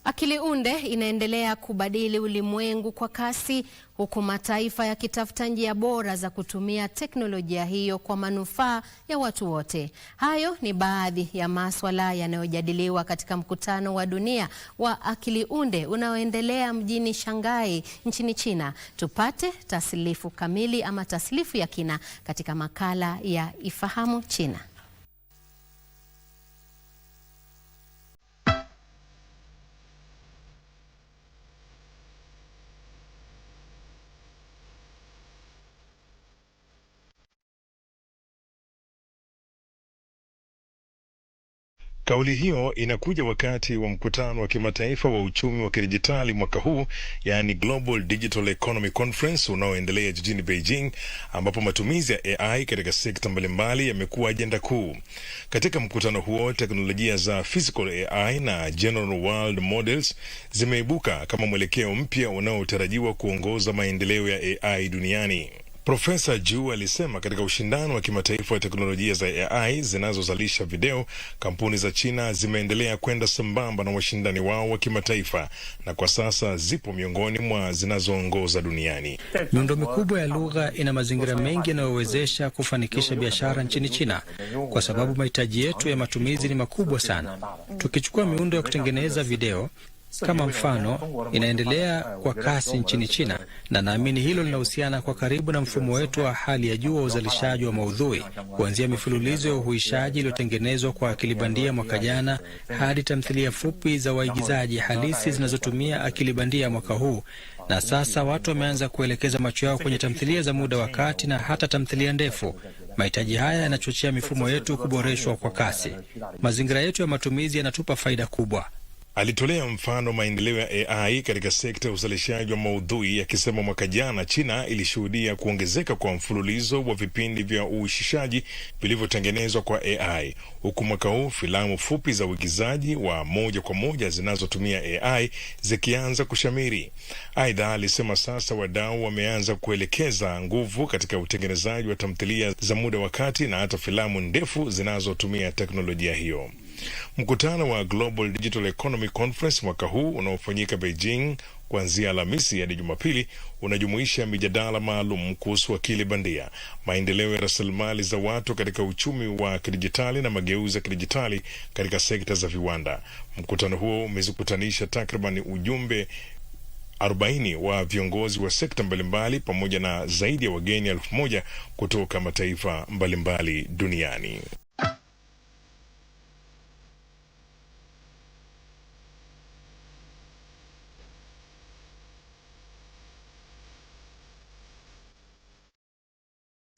Akili unde inaendelea kubadili ulimwengu kwa kasi, huku mataifa yakitafuta njia bora za kutumia teknolojia hiyo kwa manufaa ya watu wote. Hayo ni baadhi ya masuala yanayojadiliwa katika mkutano wa dunia wa akili unde unaoendelea mjini Shanghai nchini China. Tupate taslifu kamili ama taslifu ya kina katika makala ya Ifahamu China. Kauli hiyo inakuja wakati wa mkutano wa kimataifa wa uchumi wa kidijitali mwaka huu, yaani Global Digital Economy Conference unaoendelea jijini Beijing, ambapo matumizi ya AI katika sekta mbalimbali yamekuwa ajenda kuu. Katika mkutano huo, teknolojia za Physical AI na General World Models zimeibuka kama mwelekeo mpya unaotarajiwa kuongoza maendeleo ya AI duniani. Profesa Zhu alisema katika ushindano wa kimataifa wa teknolojia za AI zinazozalisha video, kampuni za China zimeendelea kwenda sambamba na washindani wao wa kimataifa na kwa sasa zipo miongoni mwa zinazoongoza duniani. Miundo mikubwa ya lugha ina mazingira mengi yanayowezesha kufanikisha biashara nchini China kwa sababu mahitaji yetu ya matumizi ni makubwa sana. Tukichukua miundo ya kutengeneza video kama mfano, inaendelea kwa kasi nchini China, na naamini hilo linahusiana kwa karibu na mfumo wetu wa hali ya juu wa uzalishaji wa maudhui, kuanzia mifululizo ya uhuishaji iliyotengenezwa kwa akili bandia mwaka jana hadi tamthilia fupi za waigizaji halisi zinazotumia akili bandia mwaka huu. Na sasa watu wameanza kuelekeza macho yao kwenye tamthilia za muda wa kati na hata tamthilia ndefu. Mahitaji haya yanachochea mifumo yetu kuboreshwa kwa kasi. Mazingira yetu ya matumizi yanatupa faida kubwa. Alitolea mfano maendeleo ya AI katika sekta ya uzalishaji wa maudhui, akisema mwaka jana China ilishuhudia kuongezeka kwa mfululizo wa vipindi vya uhuishaji vilivyotengenezwa kwa AI, huku mwaka huu filamu fupi za uigizaji wa moja kwa moja zinazotumia AI zikianza kushamiri. Aidha, alisema sasa wadau wameanza kuelekeza nguvu katika utengenezaji wa tamthilia za muda wa kati na hata filamu ndefu zinazotumia teknolojia hiyo. Mkutano wa Global Digital Economy Conference mwaka huu unaofanyika Beijing kuanzia Alhamisi hadi Jumapili unajumuisha mijadala maalum kuhusu akili bandia, maendeleo ya rasilimali za watu katika uchumi wa kidijitali na mageuzi ya kidijitali katika sekta za viwanda. Mkutano huo umezikutanisha takriban ujumbe 40 wa viongozi wa sekta mbalimbali pamoja na zaidi ya wageni 1000 kutoka mataifa mbalimbali duniani.